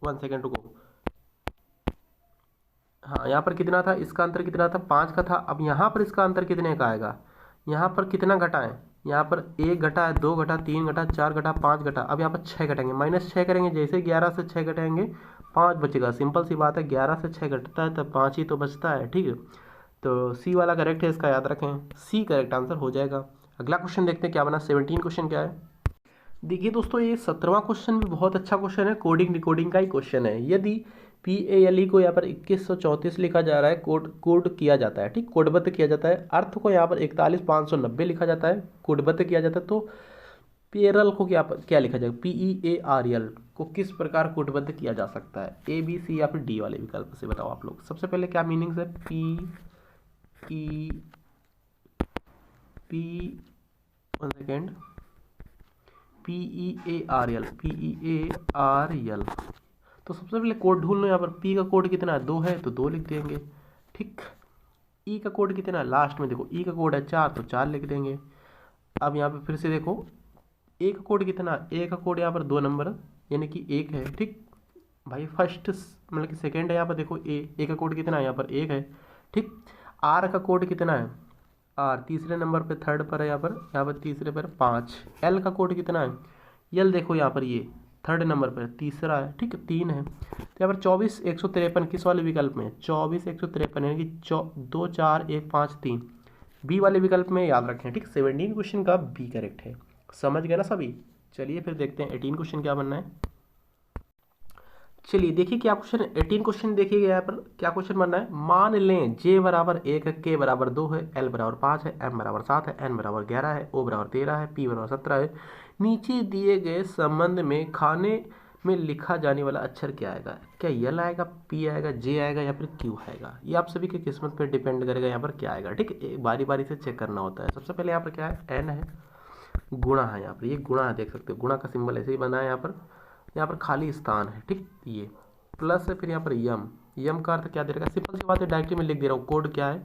1 सेकेंड रुको, हाँ यहाँ पर कितना था, इसका अंतर कितना था, 5 का था। अब यहाँ पर इसका अंतर कितने का आएगा, यहाँ पर कितना घटा है, यहाँ पर 1 घटा है, 2 घटा, 3 घटा, 4 घटा, 5 घटा। अब यहाँ पर 6 घटेंगे, -6 करेंगे, जैसे 11 से 6 घटाएंगे 5 बचेगा। सिंपल सी बात है, 11 से 6 घटता है तो 5 ही तो बचता है, ठीक है। तो सी वाला करेक्ट है, इसका याद रखें, सी करेक्ट आंसर हो जाएगा। अगला क्वेश्चन देखते हैं क्या बना, 17 क्वेश्चन क्या है। देखिए दोस्तों, ये 17वां क्वेश्चन भी बहुत अच्छा क्वेश्चन है, कोडिंग डिकोडिंग का ही क्वेश्चन है। यदि PALE को यहाँ पर 2134 लिखा जा रहा है, कोड किया जाता है, ठीक, कोडबद्ध किया जाता है। अर्थ को यहाँ पर 41590 लिखा जाता है, कोडबद्ध किया जाता है। तो पेरल को क्या लिखा जाएगा, PEARL को किस प्रकार कोडबद्ध किया जा सकता है, A B C या फिर D वाले विकल्प से बताओ आप लोग। सबसे पहले क्या मीनिंग्स है, PEARL। तो सबसे पहले कोड ढूंढ लो। यहाँ पर P का कोड कितना है, 2 है, तो 2 लिख देंगे, ठीक। E का कोड कितना है, लास्ट में देखो E का कोड है 4, तो 4 लिख देंगे। अब यहाँ पे फिर से देखो A का कोड कितना है, A का कोड यहाँ पर 2 नंबर यानी कि 1 है, ठीक भाई। फर्स्ट मतलब कि सेकेंड है, यहाँ पर देखो A का कोड कितना है, यहाँ पर 1 है, ठीक। R का कोड कितना है, R तीसरे नंबर पे, थर्ड पर है, यहाँ पर तीसरे पर 5। L का कोड कितना है, L देखो यहाँ पर ये थर्ड नंबर पर तीसरा है, ठीक है, 3 है। तो यहाँ पर 24 153 किस वाले विकल्प में, 24 153 यानी कि 2 4 1 5 3 बी वाले विकल्प में, याद रखें, ठीक। 17 क्वेश्चन का बी करेक्ट है, समझ गए ना सभी। चलिए फिर देखते हैं 18 क्वेश्चन क्या बनना है। चलिए देखिए क्या क्वेश्चन, 18 क्वेश्चन देखिए यहाँ पर क्या क्वेश्चन बनना है। मान लें J बराबर 1 है, K बराबर 2 है, L बराबर 5 है, M बराबर 7 है, N बराबर 11 है, O बराबर 13 है, P बराबर 17 है। नीचे दिए गए संबंध में खाने में लिखा जाने वाला अक्षर क्या आएगा, क्या L आएगा, P आएगा, J आएगा या फिर Q आएगा। ये आप सभी की किस्मत पर डिपेंड करेगा यहाँ पर क्या आएगा, ठीक है। बारी बारी से चेक करना होता है। सबसे पहले यहाँ पर क्या है, N है, गुणा है, यहाँ पर ये गुणा है, देख सकते हो गुणा का सिंबल ऐसे ही बना है। यहाँ पर खाली स्थान है, ठीक, ये प्लस है, फिर यहाँ पर यम का अर्थ क्या दे रखा है, सिंपल सी बात है, डायरेक्टली में लिख दे रहा हूँ। कोड क्या है,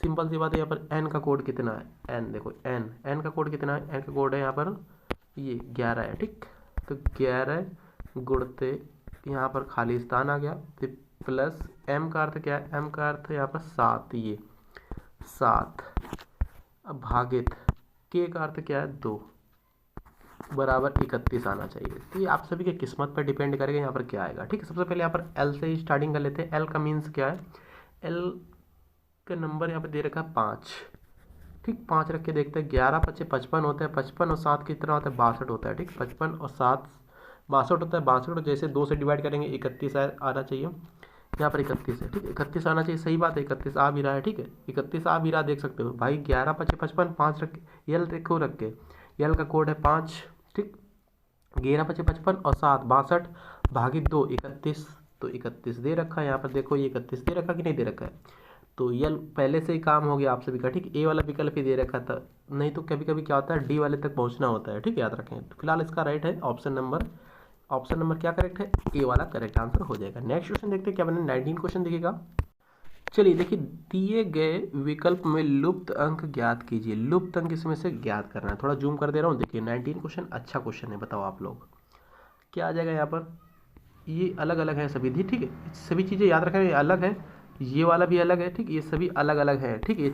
सिंपल सी बात है, यहाँ पर एन का कोड कितना है, एन देखो, एन का कोड कितना है, एन का कोड है यहाँ पर ये 11 है, ठीक। तो 11 गुणते यहाँ पर खाली स्थान आ गया, फिर प्लस एम का अर्थ क्या है, एम का अर्थ यहाँ पर 7, ये 7 अब भागित के का अर्थ क्या है, 2 बराबर 31 आना चाहिए। तो ये आप सभी के किस्मत पर डिपेंड करेगा यहाँ पर क्या आएगा, ठीक है। सबसे पहले यहाँ पर एल से ही स्टार्टिंग कर लेते हैं। एल का मीन्स क्या है, एल का नंबर यहाँ पर दे रखा है 5, ठीक। 5 रख के देखते हैं, 11 5 55 होता है, 55 और 7 कितना होता है, 62 होता है, ठीक। 55 और 7 62 होता है, 62 जैसे 2 से डिवाइड करेंगे 31 आना चाहिए, यहाँ पर 31 है, ठीक। 31 आना चाहिए, सही बात है, 31 आ भी रहा है, ठीक है, 31 आ भी रहा, देख सकते हो भाई। 11 5 55 5 रख के एल देखो, रख के एल का कोड है 5, ठीक। 11 5 55 और 7 62 भागित 2 31, तो 31 दे रखा है यहाँ पर, देखो ये 31 दे रखा कि नहीं दे रखा है। तो ये पहले से ही काम हो गया आप सभी का, ठीक। ए वाला विकल्प ही दे रखा था, नहीं तो कभी कभी क्या होता है डी वाले तक पहुंचना होता है, ठीक, याद रखें। तो फिलहाल इसका राइट है ऑप्शन नंबर क्या करेक्ट है, ए वाला करेक्ट आंसर हो जाएगा। नेक्स्ट क्वेश्चन देखते हैं क्या बने, 19 क्वेश्चन देखिएगा। चलिए देखिए, दिए गए विकल्प में लुप्त अंक ज्ञात कीजिए। लुप्त अंक इसमें से ज्ञात करना है, थोड़ा जूम कर दे रहा हूँ। देखिए 19 क्वेश्चन अच्छा क्वेश्चन है, बताओ आप लोग क्या आ जाएगा यहाँ पर। ये अलग अलग है सभी, ठीक है, सभी चीज़ें याद रखें, ये अलग है ये वाला भी अलग है, ठीक, ये सभी अलग अलग है, ठीक है।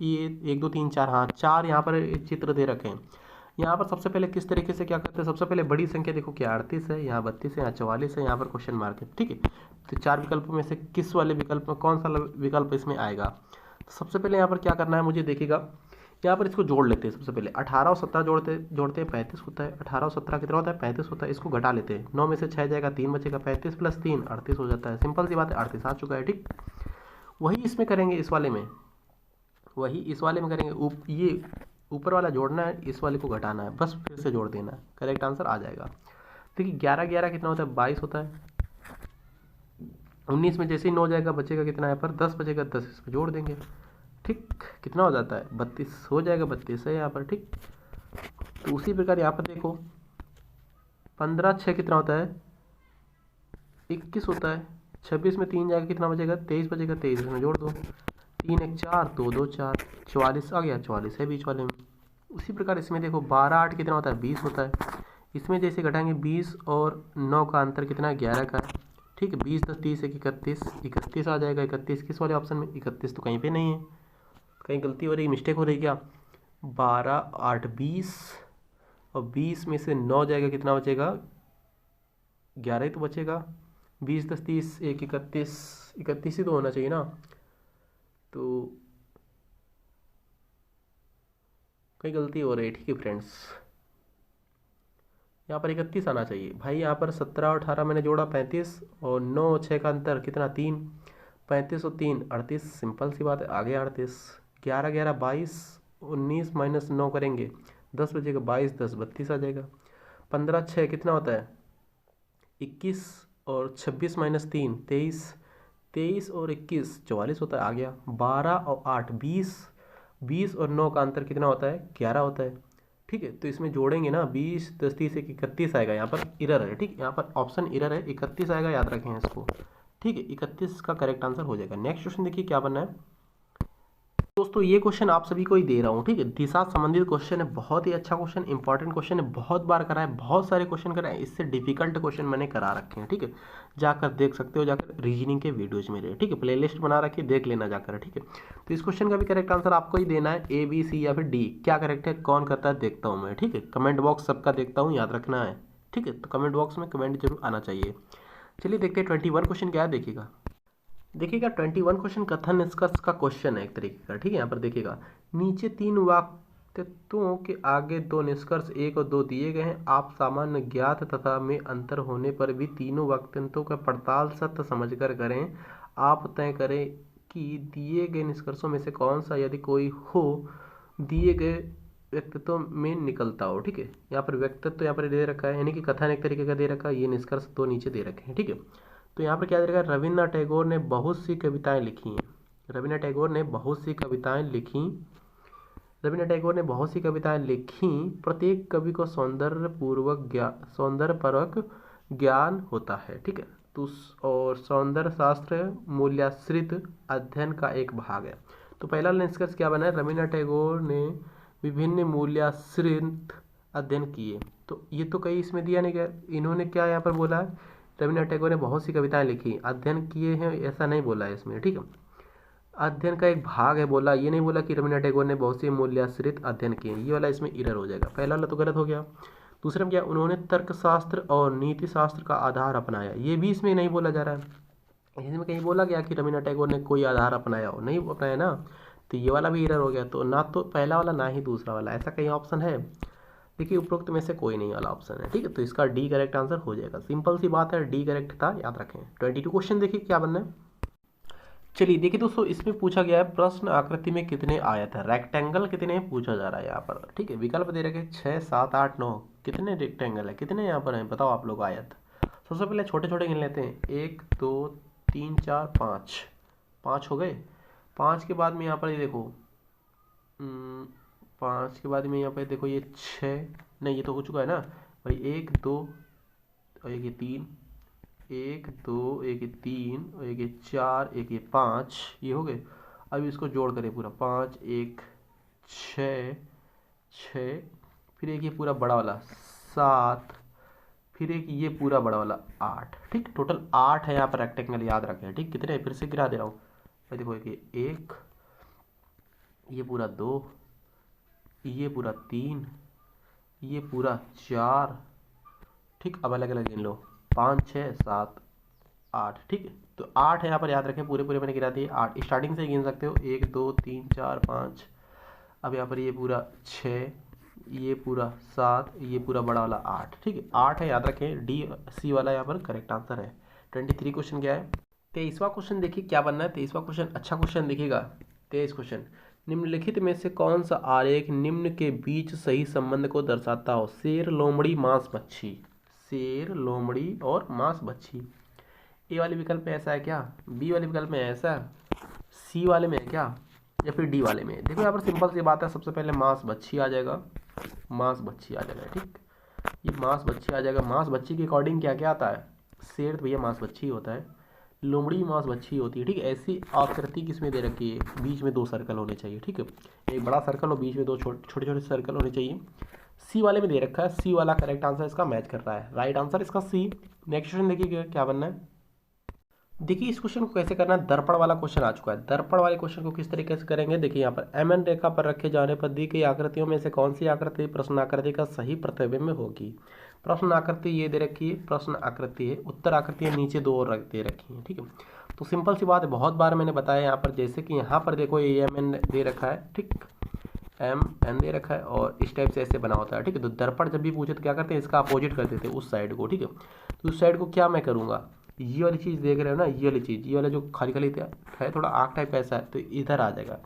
ये 1 2 3 4, हाँ 4 यहाँ पर चित्र दे रखे हैं। यहाँ पर सबसे पहले किस तरीके से क्या करते हैं, सबसे पहले बड़ी संख्या देखो क्या 38 है, यहाँ 32 है, यहाँ 44 है, यहाँ पर क्वेश्चन मार्क है, ठीक है। तो 4 विकल्पों में से किस वाले विकल्प में कौन सा विकल्प इसमें आएगा। तो सबसे पहले यहाँ पर क्या करना है मुझे, देखिएगा यहाँ पर इसको जोड़ लेते हैं। सबसे पहले 18 और 17 जोड़ते हैं 35 होता है। 18 और 17 कितना होता है, 35 होता है। इसको घटा लेते हैं, 9 में से 6 जाएगा, 3 बचेगा, 35 + 3 38 हो जाता है। सिंपल सी बात है, 38 आ चुका है, ठीक। वही इसमें करेंगे, इस वाले में, वही इस वाले में करेंगे। ये ऊपर वाला जोड़ना है, इस वाले को घटाना है, बस फिर से जोड़ देना है, करेक्ट आंसर आ जाएगा। देखिए 11 11 कितना होता है, 22 होता है। 19 में जैसे ही 9 जाएगा बचेगा कितना, यहाँ पर 10 बचेगा, 10 इसमें जोड़ देंगे, ठीक। कितना हो जाता है, 32 हो जाएगा, 32 है यहाँ पर, ठीक। तो उसी प्रकार यहाँ पर देखो 15 6 कितना होता है, 21 होता है। 26 में 3 जाएगा, कितना बचेगा, 23 बचेगा, 23 इसमें जोड़ दो, 3 1 4 2 2 4, 44 आ गया, 44 है बीच वाले में। उसी प्रकार इसमें देखो 12 8 कितना होता है, 20 होता है। इसमें जैसे घटाएंगे 20 और 9 का अंतर कितना है, 11 का है, ठीक है। 20 10 30 31 31 आ जाएगा। 31 किस वाले ऑप्शन में, 31 तो कहीं पे नहीं है, कहीं गलती हो रही, मिस्टेक हो रही क्या। 12 8 20 और 20 में से 9 जाएगा, कितना बचेगा, 11 ही तो बचेगा। 20 10 30 1 31, 31 ही तो होना चाहिए ना, तो कहीं गलती हो रही है, ठीक है फ्रेंड्स। यहाँ पर 31 आना चाहिए भाई। यहाँ पर 17 और 18 मैंने जोड़ा 35, और 9 और 6 का अंतर कितना 3, 35 और 3 38, सिंपल सी बात है, आ गया 38। 11 11 22, 19 - 9 करेंगे, 10 बचेगा, 22 10 32 आ जाएगा। 15 6 कितना होता है, 21, और 26 - 3 23, 23 और 21 44 होता है, आ गया। 12 और 8 20, 20 और 9 का अंतर कितना होता है, 11 होता है, ठीक है। तो इसमें जोड़ेंगे ना, 20 10 30 1 31 आएगा। यहाँ पर इरर है, ठीक, यहाँ पर ऑप्शन इरर है, 31 आएगा, याद रखें इसको, ठीक है। 31 का करेक्ट आंसर हो जाएगा। नेक्स्ट क्वेश्चन देखिए क्या बनना है दोस्तों। ये क्वेश्चन आप सभी को ही दे रहा हूँ, ठीक है। दिशा संबंधित क्वेश्चन है, बहुत ही अच्छा क्वेश्चन, इंपॉर्टेंट क्वेश्चन है, बहुत बार करा है, बहुत सारे क्वेश्चन कराए, इससे डिफिकल्ट क्वेश्चन मैंने करा रखे हैं, ठीक है। जाकर देख सकते हो, जाकर रीजनिंग के वीडियोज मेरे, ठीक है, प्लेलिस्ट बना रखी, देख लेना जाकर, ठीक है। तो इस क्वेश्चन का भी करेक्ट आंसर आपको ही देना है, A B C या फिर D, क्या करेक्ट है, कौन करता है देखता हूँ मैं, ठीक है। कमेंट बॉक्स सबका देखता हूँ, याद रखना है, ठीक है। तो कमेंट बॉक्स में कमेंट जरूर आना चाहिए। चलिए देखते हैं 21 क्वेश्चन क्या है, देखिएगा। देखिएगा 21 क्वेश्चन कथन निष्कर्ष का क्वेश्चन है एक तरीके का, ठीक है। यहाँ पर देखिएगा नीचे 3 वाक्यों के आगे 2 निष्कर्ष 1 और 2 दिए गए हैं। आप सामान्य ज्ञात तथा में अंतर होने पर भी तीनों वाक्यांशों का पड़ताल सत्य समझकर करें। आप तय करें कि दिए गए निष्कर्षों में से कौन सा, यदि कोई हो, दिए गए व्यक्तित्व में निकलता हो, ठीक है। यहाँ पर व्यक्तित्व यहाँ पर दे रखा है, यानी कि कथन एक तरीके का दे रखा है, ये निष्कर्ष 2 नीचे दे रखे हैं, ठीक है। तो यहाँ पर क्या दे रखा है, रविन्द्रनाथ टैगोर ने बहुत सी कविताएं लिखी हैं। रविन्द्रनाथ टैगोर ने बहुत सी कविताएं लिखी, रविन्द्रनाथ टैगोर ने बहुत सी कविताएं लिखी। प्रत्येक कवि को सौंदर्यपरक ज्ञान होता है, ठीक है। तो और सौंदर्य शास्त्र मूल्याश्रित अध्ययन का एक भाग है। तो पहला निष्कर्ष क्या बना है, रविन्द्रनाथ टैगोर ने विभिन्न मूल्याश्रित अध्ययन किए। तो ये तो कहीं इसमें दिया नहीं गया, इन्होंने क्या यहाँ पर बोला है, रविन्द्रनाथ टैगोर ने बहुत सी कविताएं लिखी, अध्ययन किए हैं, ऐसा नहीं बोला है इसमें, ठीक है। अध्ययन का एक भाग है बोला, ये नहीं बोला कि रविन्द्रनाथ टैगोर ने बहुत सी मूल्याश्रित अध्ययन किए, ये वाला इसमें इरर हो जाएगा। पहला वाला तो गलत हो गया। दूसरा में क्या, उन्होंने तर्कशास्त्र और नीति शास्त्र का आधार अपनाया, ये भी इसमें नहीं बोला जा रहा है। इसमें कहीं बोला गया कि रविन्द्रनाथ टैगोर ने कोई आधार अपनाया हो, नहीं अपनाया ना, तो ये वाला भी इरर हो गया। तो ना तो पहला वाला ना ही दूसरा वाला, ऐसा कहीं ऑप्शन है, देखिए उपरोक्त में से कोई नहीं वाला ऑप्शन है, ठीक है। तो इसका डी करेक्ट आंसर हो जाएगा, सिंपल सी बात है, डी करेक्ट था, याद रखें। 22 क्वेश्चन देखिए क्या बनना है। चलिए देखिए दोस्तों, इसमें पूछा गया है प्रश्न आकृति में कितने आयत है, रेक्टेंगल कितने पूछा जा रहा है यहाँ पर, ठीक है। विकल्प दे रखे 6 7 8 9, कितने रेक्टेंगल है, कितने यहाँ पर हैं, बताओ आप लोग आयत। सबसे पहले छोटे छोटे गिन लेते हैं, 1 2 3 4 5, 5 हो गए। 5 के बाद में यहाँ पर ये देखो 5 के बाद में यहाँ पर देखो ये 6, नहीं ये तो हो चुका है ना भाई, 1 2 और एक ये 3, 1 2 एक ये 3 और एक ये 4 एक ये 5, ये हो गए। अब इसको जोड़ करें पूरा, 5 1 6 6, फिर एक ये पूरा बड़ा वाला 7, फिर एक ये पूरा बड़ा वाला 8, ठीक। टोटल 8 है यहाँ पर रेक्टेंगल, याद रखें, ठीक। कितने फिर से गिरा दे रहा हूँ भाई, देखो एक, ये पूरा 2, ये पूरा 3, ये पूरा 4, ठीक। अब अलग अलग गिन लो, 5 6 7 8, ठीक है। तो 8 है यहाँ पर, याद रखें, पूरे पूरे मैंने गिरा दिए 8। स्टार्टिंग से गिन सकते हो, 1 2 3 4 5। अब यहाँ पर ये पूरा 6, ये पूरा 7, ये पूरा बड़ा वाला 8, ठीक है। 8 है, याद रखें, डी सी वाला यहाँ पर करेक्ट आंसर है। 23 क्वेश्चन क्या है? 23वां क्वेश्चन देखिए क्या बनना है। 23वां क्वेश्चन अच्छा क्वेश्चन देखिएगा। 23 क्वेश्चन, निम्नलिखित में से कौन सा आरेख निम्न के बीच सही संबंध को दर्शाता हो? शेर, लोमड़ी, मांस मच्छी। शेर, लोमड़ी और मांस मच्छी। ए वाले विकल्प में ऐसा है क्या? बी वाले विकल्प में ऐसा है? सी वाले में है क्या, या फिर डी वाले में? देखो यहाँ पर सिंपल सी बात है, सबसे पहले मांस मच्छी आ जाएगा, मांस मच्छी आ जाएगा, ठीक। ये मांस मच्छी आ जाएगा। मांस मच्छी के अकॉर्डिंग क्या क्या आता है? शेर तो भैया मांस मच्छी होता है, लोमड़ी मांस मच्छी होती है, ठीक। ऐसी आकृति किसमें दे रखी है? बीच में 2 सर्कल होने चाहिए, ठीक है। एक बड़ा सर्कल और बीच में 2 छोटे छोटे सर्कल होने चाहिए। सी वाले में दे रखा है, सी वाला करेक्ट आंसर इसका मैच कर रहा है, राइट आंसर इसका सी। नेक्स्ट क्वेश्चन देखिए क्या बनना है। देखिए इस क्वेश्चन को कैसे करना है, दर्पण वाला क्वेश्चन आ चुका है। दर्पण वाले क्वेश्चन को किस तरीके से करेंगे, देखिए यहाँ पर एम एन रेखा पर रखे जाने पर दी गई आकृतियों में से कौन सी आकृति प्रश्न आकृति का सही प्रतिबिंब होगी? प्रश्न आकृति ये दे रखी है, प्रश्न आकृति है, उत्तर आकृतियाँ नीचे 2 और दे रखी हैं, ठीक है। तो सिंपल सी बात है, बहुत बार मैंने बताया यहाँ पर, जैसे कि यहाँ पर देखो ये एम एन दे रखा है, ठीक, एम एन दे रखा है और इस टाइप से ऐसे बना होता है, ठीक है। तो दर्पण जब भी पूछे तो क्या करते हैं, इसका अपोजिट कर देते हैं उस साइड को, ठीक है। तो उस साइड को क्या मैं करूँगा, ये वाली चीज़ देख रहे हो ना, ये वाली चीज़, ये वाला जो खाली खाली है थोड़ा आँख टाइप ऐसा है, तो इधर आ जाएगा।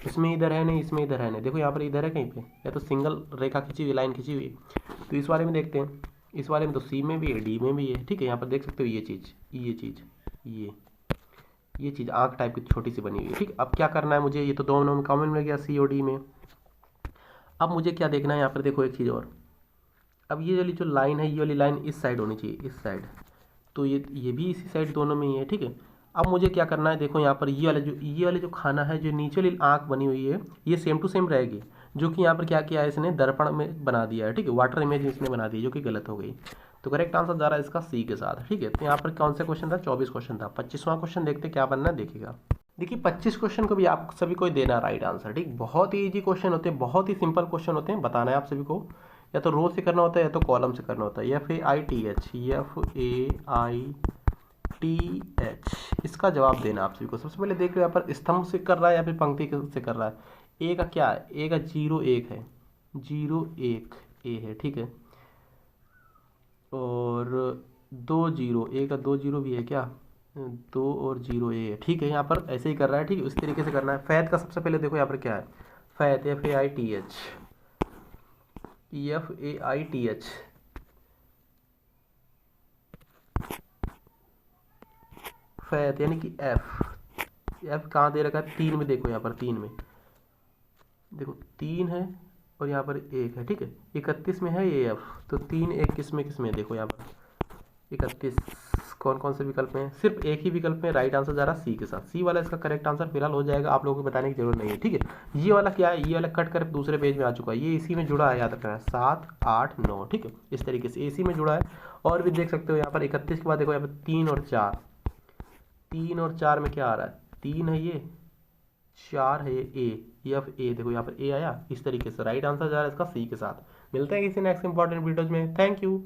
इसमें इधर है नहीं, इसमें इधर है नहीं, देखो यहाँ पर इधर है कहीं पे, या तो सिंगल रेखा खींची हुई, लाइन खींची हुई। तो इस वाले में देखते हैं, इस वाले में तो सी में भी है, डी में भी है, ठीक है। यहाँ पर देख सकते हो ये चीज़, ये चीज़ आँख टाइप की छोटी सी बनी हुई है, ठीक। अब क्या करना है मुझे, ये तो दोनों में कॉमन मिल गया, सी और डी में। अब मुझे क्या देखना है, यहाँ पर देखो एक चीज़ और, अब ये वाली जो लाइन है, ये वाली लाइन इस साइड होनी चाहिए, इस साइड। तो ये भी इसी साइड दोनों में ही है, ठीक है। अब मुझे क्या करना है, देखो यहाँ पर ये वाले जो खाना है, जो नीचे वाली आँख बनी हुई है, ये सेम टू सेम रहेगी, जो कि यहाँ पर क्या किया है इसने, दर्पण में बना दिया है, ठीक है। वाटर इमेज इसने बना दी, जो कि गलत हो गई। तो करेक्ट आंसर जा रहा है इसका सी के साथ, ठीक है। तो यहाँ पर कौन सा क्वेश्चन था, 24 क्वेश्चन था। 25वां क्वेश्चन देखते क्या बनना है, देखिएगा। देखिए 25 क्वेश्चन को भी आप सभी को देना राइट आंसर, ठीक। बहुत ही इजी क्वेश्चन होते हैं, बहुत ही सिंपल क्वेश्चन होते हैं। बताना है आप सभी को, या तो रो से करना होता है या तो कॉलम से करना होता है। FAITH, इसका जवाब देना आप सभी को। सबसे पहले देख लो यहाँ पर स्तंभ से कर रहा है या फिर पंक्ति से कर रहा है। ए का क्या है, ए का 0 1 है, 0 1 ए है, ठीक है। और 2 0, ए का 2 0 भी है क्या, 2 और 0 ए है, ठीक है। यहाँ पर ऐसे ही कर रहा है, ठीक है। उस तरीके से करना है। फैथ का सबसे पहले देखो यहाँ पर क्या है, फैथ FAITH, फैथ यानी कि एफ कहाँ दे रखा है, 3 में। देखो यहाँ पर 3 में देखो, 3 है और यहाँ पर 1 है, ठीक है। 31 में है ये एफ, तो 3 1 किस में देखो यहाँ पर 31 कौन कौन से विकल्प में है, सिर्फ एक ही विकल्प में राइट आंसर जा रहा है सी के साथ। सी वाला इसका करेक्ट आंसर फिलहाल हो जाएगा, आप लोगों को बताने की जरूरत नहीं है, ठीक है। ये वाला क्या है, ये वाला कट कर दूसरे पेज में आ चुका है, ये इसी में जुड़ा है, याद रखना है 7 8 9, ठीक है। इस तरीके से इसी में जुड़ा है। और भी देख सकते हो यहाँ पर 31 के बाद देखो यहाँ पर 3 और 4, 3 और 4 में क्या आ रहा है, 3 है ये, 4 है ये, ए देखो यहाँ पर ए आया। इस तरीके से राइट आंसर जा रहा है इसका सी के साथ। मिलते हैं किसी नेक्स्ट इंपॉर्टेंट वीडियोज में। Thank you.